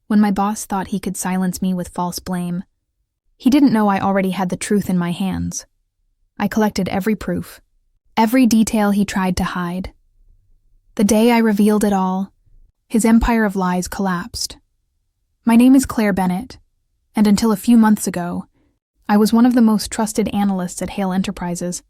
when my boss thought he could silence me with false blame. He didn't know I already had the truth in my hands. I collected every proof, every detail he tried to hide. The day I revealed it all, his empire of lies collapsed. My name is Claire Bennett, and until a few months ago, I was one of the most trusted analysts at Hale Enterprises,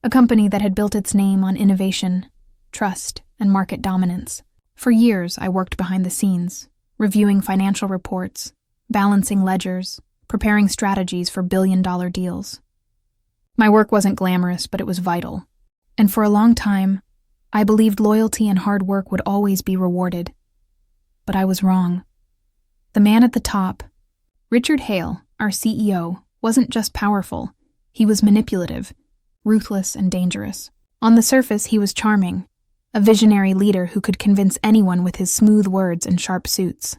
a company that had built its name on innovation, trust, and market dominance. For years, I worked behind the scenes, reviewing financial reports, balancing ledgers, preparing strategies for billion-dollar deals. My work wasn't glamorous, but it was vital. And for a long time, I believed loyalty and hard work would always be rewarded. But I was wrong. The man at the top, Richard Hale, our CEO, wasn't just powerful. He was manipulative, ruthless, and dangerous. On the surface, he was charming, a visionary leader who could convince anyone with his smooth words and sharp suits.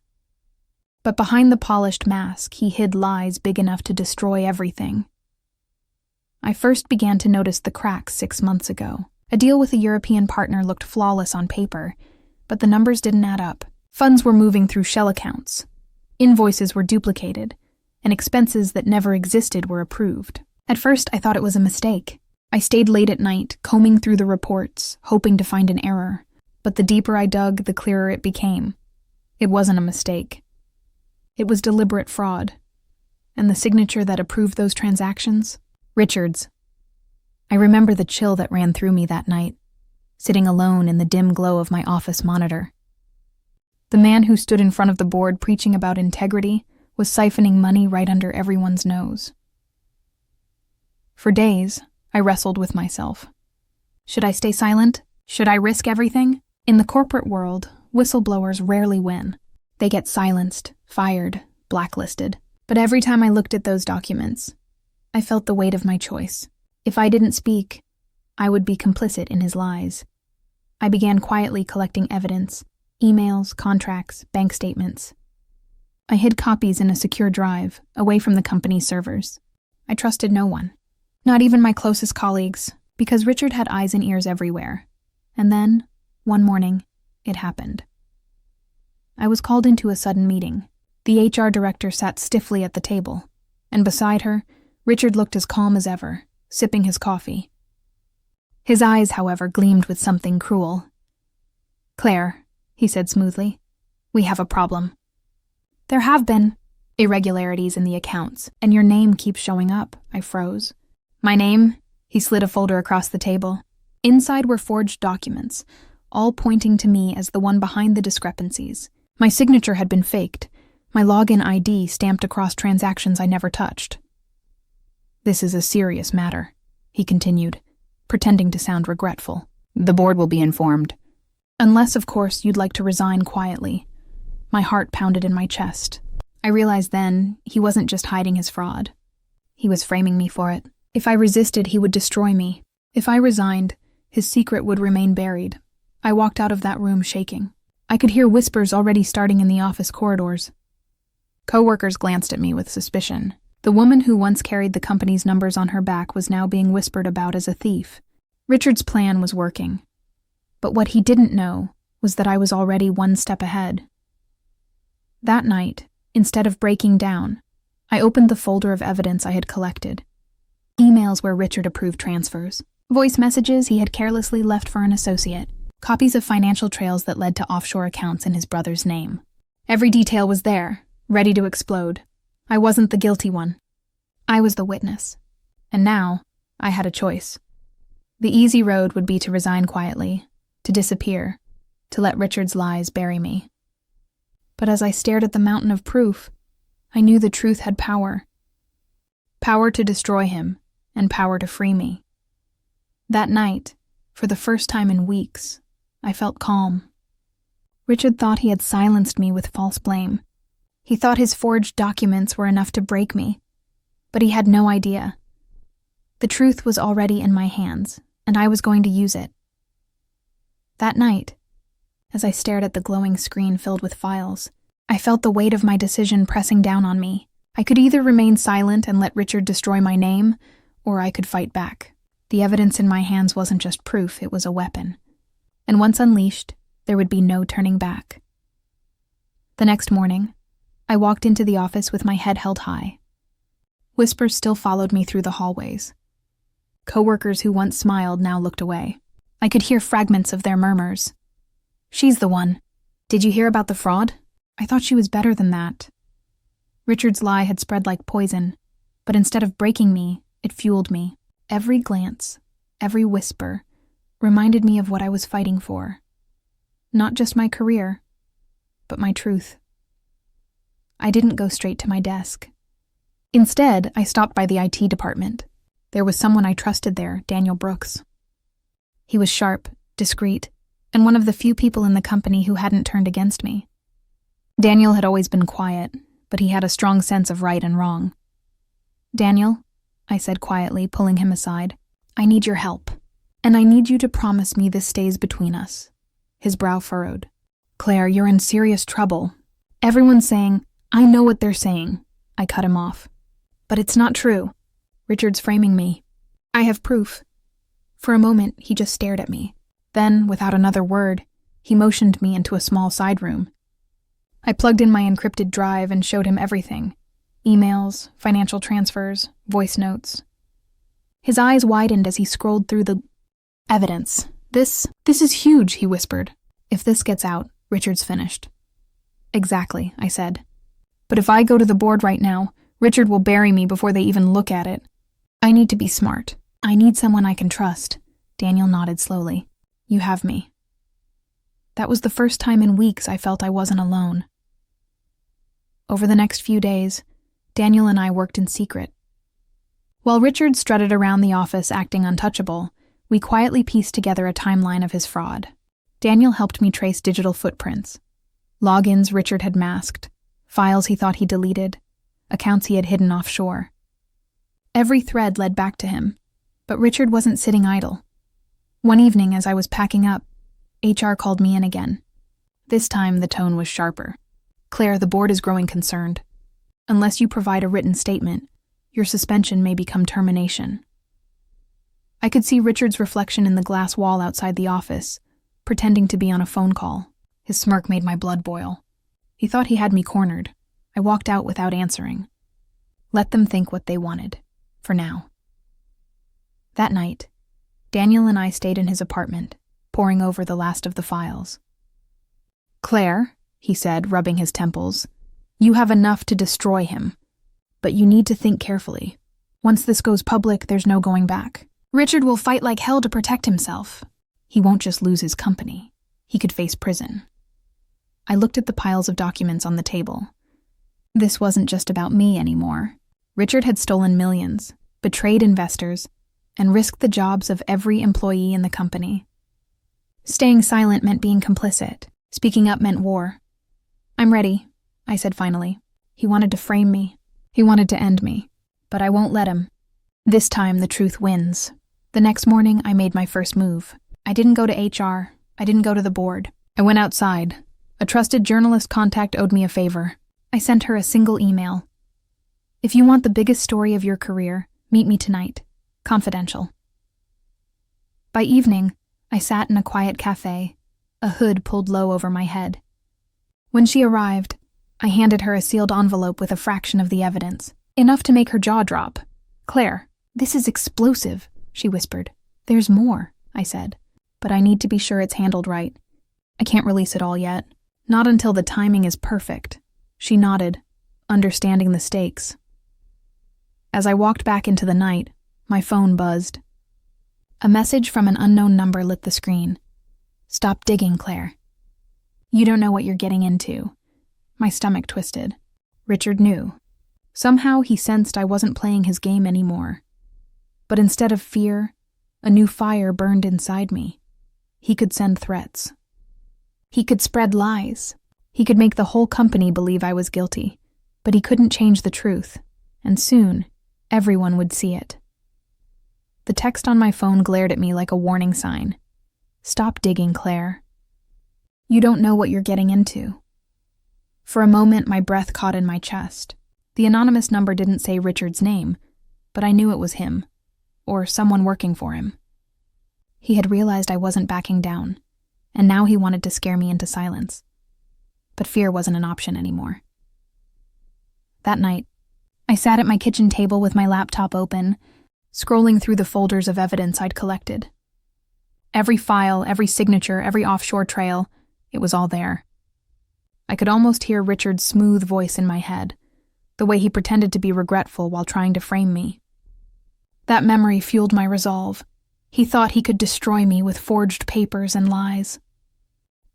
But behind the polished mask, he hid lies big enough to destroy everything. I first began to notice the cracks 6 months ago. A deal with a European partner looked flawless on paper, but the numbers didn't add up. Funds were moving through shell accounts. Invoices were duplicated, and expenses that never existed were approved. At first, I thought it was a mistake. I stayed late at night, combing through the reports, hoping to find an error. But the deeper I dug, the clearer it became. It wasn't a mistake. It was deliberate fraud. And the signature that approved those transactions? Richard's. I remember the chill that ran through me that night, sitting alone in the dim glow of my office monitor. The man who stood in front of the board preaching about integrity was siphoning money right under everyone's nose. For days, I wrestled with myself. Should I stay silent? Should I risk everything? In the corporate world, whistleblowers rarely win. They get silenced, fired, blacklisted. But every time I looked at those documents, I felt the weight of my choice. If I didn't speak, I would be complicit in his lies. I began quietly collecting evidence, emails, contracts, bank statements. I hid copies in a secure drive, away from the company's servers. I trusted no one, not even my closest colleagues, because Richard had eyes and ears everywhere. And then, one morning, it happened. I was called into a sudden meeting. The HR director sat stiffly at the table, and beside her, Richard looked as calm as ever, sipping his coffee. His eyes, however, gleamed with something cruel. "Claire," he said smoothly, "we have a problem. There have been irregularities in the accounts, and your name keeps showing up." I froze. My name? He slid a folder across the table. Inside were forged documents, all pointing to me as the one behind the discrepancies. My signature had been faked, my login ID stamped across transactions I never touched. "This is a serious matter," he continued, pretending to sound regretful. "The board will be informed. Unless, of course, you'd like to resign quietly." My heart pounded in my chest. I realized then he wasn't just hiding his fraud. He was framing me for it. If I resisted, he would destroy me. If I resigned, his secret would remain buried. I walked out of that room shaking. I could hear whispers already starting in the office corridors. Coworkers glanced at me with suspicion. The woman who once carried the company's numbers on her back was now being whispered about as a thief. Richard's plan was working. But what he didn't know was that I was already one step ahead. That night, instead of breaking down, I opened the folder of evidence I had collected. Emails where Richard approved transfers, voice messages he had carelessly left for an associate, copies of financial trails that led to offshore accounts in his brother's name. Every detail was there, ready to explode. I wasn't the guilty one. I was the witness. And now, I had a choice. The easy road would be to resign quietly, to disappear, to let Richard's lies bury me. But as I stared at the mountain of proof, I knew the truth had power. Power to destroy him, and power to free me. That night, for the first time in weeks, I felt calm. Richard thought he had silenced me with false blame. He thought his forged documents were enough to break me, but he had no idea. The truth was already in my hands, and I was going to use it. That night, as I stared at the glowing screen filled with files, I felt the weight of my decision pressing down on me. I could either remain silent and let Richard destroy my name, or I could fight back. The evidence in my hands wasn't just proof, it was a weapon. And once unleashed, there would be no turning back. The next morning, I walked into the office with my head held high. Whispers still followed me through the hallways. Coworkers who once smiled now looked away. I could hear fragments of their murmurs. "She's the one. Did you hear about the fraud? I thought she was better than that." Richard's lie had spread like poison, but instead of breaking me, it fueled me. Every glance, every whisper, reminded me of what I was fighting for. Not just my career, but my truth. I didn't go straight to my desk. Instead, I stopped by the IT department. There was someone I trusted there, Daniel Brooks. He was sharp, discreet, and one of the few people in the company who hadn't turned against me. Daniel had always been quiet, but he had a strong sense of right and wrong. "Daniel," I said quietly, pulling him aside, "I need your help, and I need you to promise me this stays between us." His brow furrowed. "Claire, you're in serious trouble. Everyone's saying, I know what they're saying." I cut him off. "But it's not true. Richard's framing me. I have proof." For a moment, he just stared at me. Then, without another word, he motioned me into a small side room. I plugged in my encrypted drive and showed him everything. Emails, financial transfers, voice notes. His eyes widened as he scrolled through the evidence. This is huge," he whispered. "If this gets out, Richard's finished." "Exactly," I said. "But if I go to the board right now, Richard will bury me before they even look at it. I need to be smart. I need someone I can trust." Daniel nodded slowly. "You have me." That was the first time in weeks I felt I wasn't alone. Over the next few days, Daniel and I worked in secret. While Richard strutted around the office acting untouchable, we quietly pieced together a timeline of his fraud. Daniel helped me trace digital footprints. Logins Richard had masked, files he thought he deleted, accounts he had hidden offshore. Every thread led back to him, but Richard wasn't sitting idle. One evening, as I was packing up, HR called me in again. This time, the tone was sharper. "Claire, the board is growing concerned. Unless you provide a written statement, your suspension may become termination." I could see Richard's reflection in the glass wall outside the office, pretending to be on a phone call. His smirk made my blood boil. He thought he had me cornered. I walked out without answering. Let them think what they wanted, for now. That night, Daniel and I stayed in his apartment, poring over the last of the files. "Claire," he said, rubbing his temples, "you have enough to destroy him. But you need to think carefully. Once this goes public, there's no going back. Richard will fight like hell to protect himself. He won't just lose his company. He could face prison." I looked at the piles of documents on the table. This wasn't just about me anymore. Richard had stolen millions, betrayed investors, and risked the jobs of every employee in the company. Staying silent meant being complicit. Speaking up meant war. "I'm ready," I said finally. He wanted to frame me. He wanted to end me. But I won't let him. This time, the truth wins. The next morning, I made my first move. I didn't go to HR. I didn't go to the board. I went outside. A trusted journalist contact owed me a favor. I sent her a single email. "If you want the biggest story of your career, meet me tonight. Confidential." By evening, I sat in a quiet cafe, a hood pulled low over my head. When she arrived, I handed her a sealed envelope with a fraction of the evidence, enough to make her jaw drop. "Claire, this is explosive," she whispered. "There's more," I said, "but I need to be sure it's handled right. I can't release it all yet. Not until the timing is perfect." She nodded, understanding the stakes. As I walked back into the night, my phone buzzed. A message from an unknown number lit the screen. "Stop digging, Claire. You don't know what you're getting into." My stomach twisted. Richard knew. Somehow he sensed I wasn't playing his game anymore. But instead of fear, a new fire burned inside me. He could send threats. He could spread lies. He could make the whole company believe I was guilty. But he couldn't change the truth, and soon, everyone would see it. The text on my phone glared at me like a warning sign. "Stop digging, Claire. You don't know what you're getting into." For a moment, my breath caught in my chest. The anonymous number didn't say Richard's name, but I knew it was him, or someone working for him. He had realized I wasn't backing down, and now he wanted to scare me into silence. But fear wasn't an option anymore. That night, I sat at my kitchen table with my laptop open, scrolling through the folders of evidence I'd collected. Every file, every signature, every offshore trail, it was all there. I could almost hear Richard's smooth voice in my head, the way he pretended to be regretful while trying to frame me. That memory fueled my resolve. He thought he could destroy me with forged papers and lies.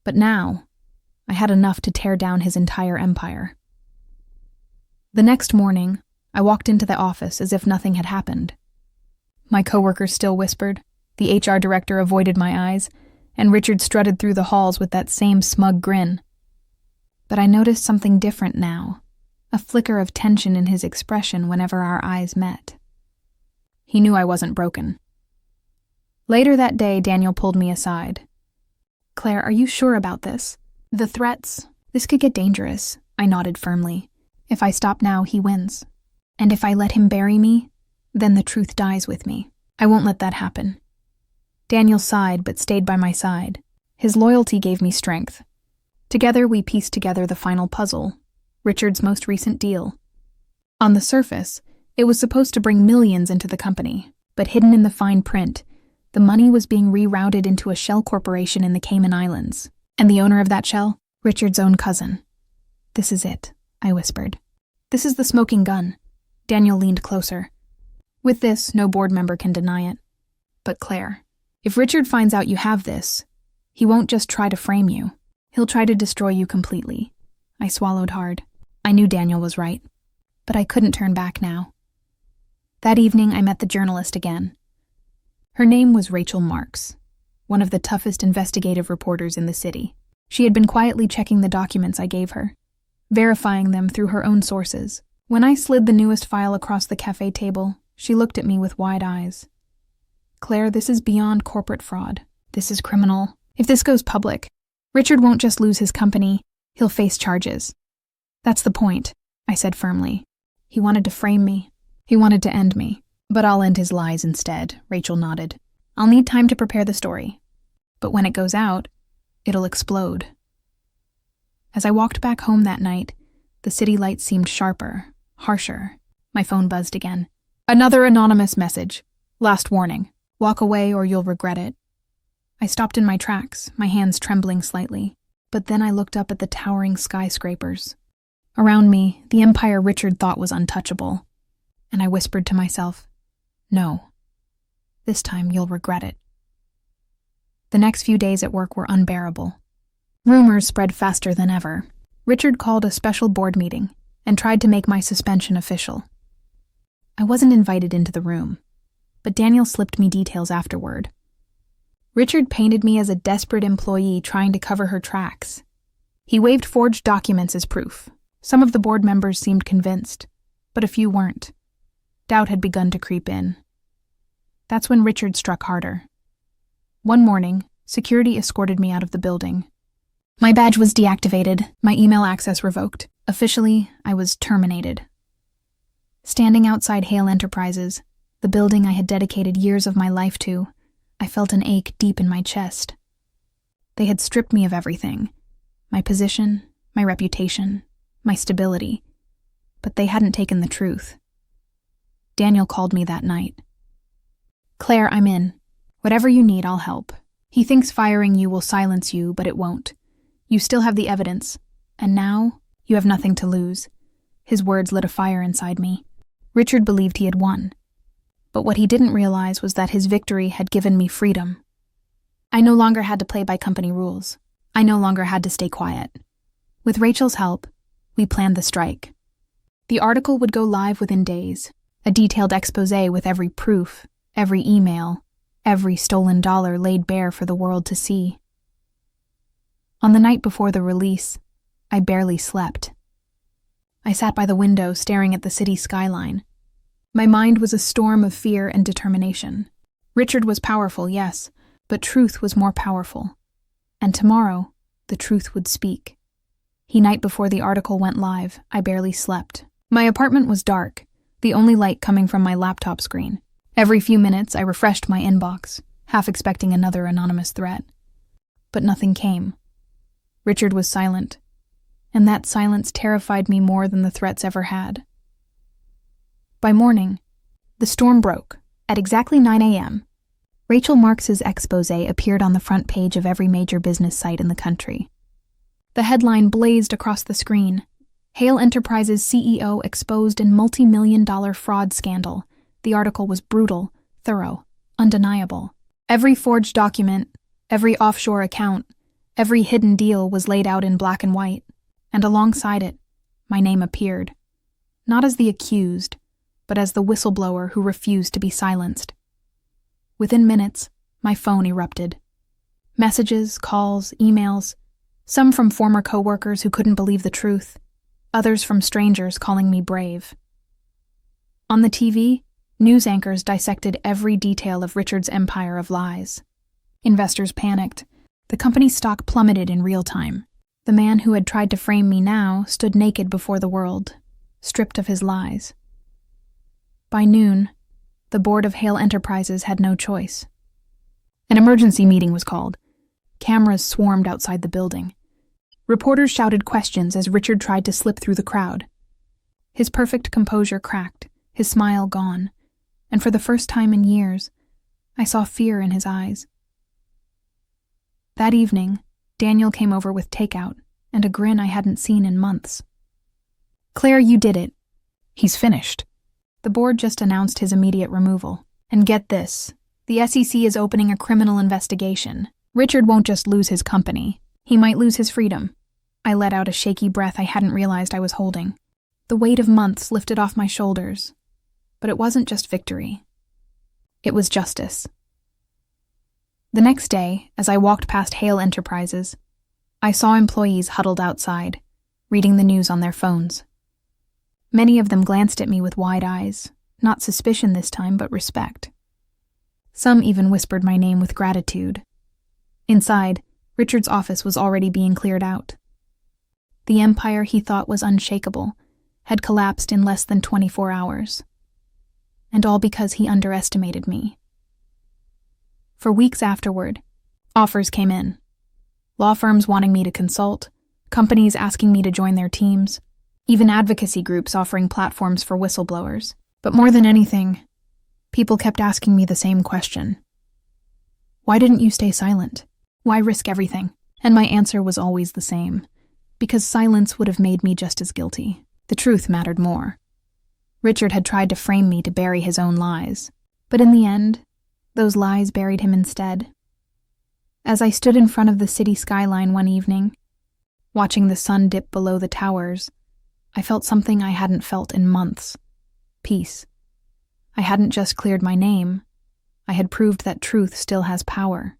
But now, I had enough to tear down his entire empire. The next morning, I walked into the office as if nothing had happened. My coworkers still whispered, the HR director avoided my eyes, and Richard strutted through the halls with that same smug grin. But I noticed something different now, a flicker of tension in his expression whenever our eyes met. He knew I wasn't broken. Later that day, Daniel pulled me aside. "Claire, are you sure about this? The threats, this could get dangerous," I nodded firmly. "If I stop now, he wins. And if I let him bury me, then the truth dies with me. I won't let that happen." Daniel sighed but stayed by my side. His loyalty gave me strength. Together we pieced together the final puzzle, Richard's most recent deal. On the surface, it was supposed to bring millions into the company, but hidden in the fine print, the money was being rerouted into a shell corporation in the Cayman Islands. And the owner of that shell? Richard's own cousin. "This is it," I whispered. "This is the smoking gun." Daniel leaned closer. "With this, no board member can deny it. But Claire, if Richard finds out you have this, he won't just try to frame you. He'll try to destroy you completely." I swallowed hard. I knew Daniel was right. But I couldn't turn back now. That evening, I met the journalist again. Her name was Rachel Marks, one of the toughest investigative reporters in the city. She had been quietly checking the documents I gave her, verifying them through her own sources. When I slid the newest file across the cafe table, she looked at me with wide eyes. "Claire, this is beyond corporate fraud. This is criminal. If this goes public, Richard won't just lose his company, he'll face charges." "That's the point," I said firmly. "He wanted to frame me. He wanted to end me. But I'll end his lies instead," Rachel nodded. "I'll need time to prepare the story. But when it goes out, it'll explode." As I walked back home that night, the city lights seemed sharper, harsher. My phone buzzed again. Another anonymous message. "Last warning. Walk away or you'll regret it." I stopped in my tracks, my hands trembling slightly. But then I looked up at the towering skyscrapers. Around me, the empire Richard thought was untouchable. And I whispered to myself, "No. This time you'll regret it." The next few days at work were unbearable. Rumors spread faster than ever. Richard called a special board meeting and tried to make my suspension official. I wasn't invited into the room, but Daniel slipped me details afterward. Richard painted me as a desperate employee trying to cover her tracks. He waved forged documents as proof. Some of the board members seemed convinced, but a few weren't. Doubt had begun to creep in. That's when Richard struck harder. One morning, security escorted me out of the building. My badge was deactivated, my email access revoked. Officially, I was terminated. Standing outside Hale Enterprises, the building I had dedicated years of my life to, I felt an ache deep in my chest. They had stripped me of everything. My position, my reputation, my stability. But they hadn't taken the truth. Daniel called me that night. "Claire, I'm in. Whatever you need, I'll help. He thinks firing you will silence you, but it won't. You still have the evidence, and now you have nothing to lose." His words lit a fire inside me. Richard believed he had won. But what he didn't realize was that his victory had given me freedom. I no longer had to play by company rules. I no longer had to stay quiet. With Rachel's help, we planned the strike. The article would go live within days. A detailed exposé with every proof, every email, every stolen dollar laid bare for the world to see. On the night before the release, I barely slept. I sat by the window staring at the city skyline. My mind was a storm of fear and determination. Richard was powerful, yes, but truth was more powerful. And tomorrow, the truth would speak. The night before the article went live, I barely slept. My apartment was dark, the only light coming from my laptop screen. Every few minutes, I refreshed my inbox, half expecting another anonymous threat. But nothing came. Richard was silent, and that silence terrified me more than the threats ever had. By morning, the storm broke. At exactly 9 a.m., Rachel Marks's exposé appeared on the front page of every major business site in the country. The headline blazed across the screen: Hale Enterprises CEO exposed in multi-million-dollar fraud scandal. The article was brutal, thorough, undeniable. Every forged document, every offshore account, every hidden deal was laid out in black and white, and alongside it, my name appeared. Not as the accused, but as the whistleblower who refused to be silenced. Within minutes, my phone erupted. Messages, calls, emails, some from former coworkers who couldn't believe the truth, others from strangers calling me brave. On the TV, news anchors dissected every detail of Richard's empire of lies. Investors panicked. The company's stock plummeted in real time. The man who had tried to frame me now stood naked before the world, stripped of his lies. By noon, the board of Hale Enterprises had no choice. An emergency meeting was called. Cameras swarmed outside the building. Reporters shouted questions as Richard tried to slip through the crowd. His perfect composure cracked, his smile gone, and for the first time in years, I saw fear in his eyes. That evening, Daniel came over with takeout and a grin I hadn't seen in months. "Claire, you did it. He's finished." The board just announced his immediate removal. And get this, the SEC is opening a criminal investigation. Richard won't just lose his company. He might lose his freedom. I let out a shaky breath I hadn't realized I was holding. The weight of months lifted off my shoulders. But it wasn't just victory. It was justice. The next day, as I walked past Hale Enterprises, I saw employees huddled outside, reading the news on their phones. Many of them glanced at me with wide eyes, not suspicion this time, but respect. Some even whispered my name with gratitude. Inside, Richard's office was already being cleared out. The empire he thought was unshakable had collapsed in less than 24 hours. And all because he underestimated me. For weeks afterward, offers came in. Law firms wanting me to consult, companies asking me to join their teams, even advocacy groups offering platforms for whistleblowers. But more than anything, people kept asking me the same question. Why didn't you stay silent? Why risk everything? And my answer was always the same. Because silence would have made me just as guilty. The truth mattered more. Richard had tried to frame me to bury his own lies. But in the end, those lies buried him instead. As I stood in front of the city skyline one evening, watching the sun dip below the towers, I felt something I hadn't felt in months. Peace. I hadn't just cleared my name. I had proved that truth still has power.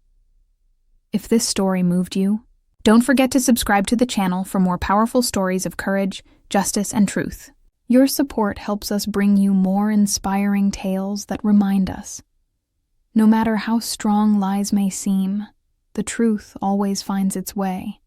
If this story moved you, don't forget to subscribe to the channel for more powerful stories of courage, justice, and truth. Your support helps us bring you more inspiring tales that remind us. No matter how strong lies may seem, the truth always finds its way.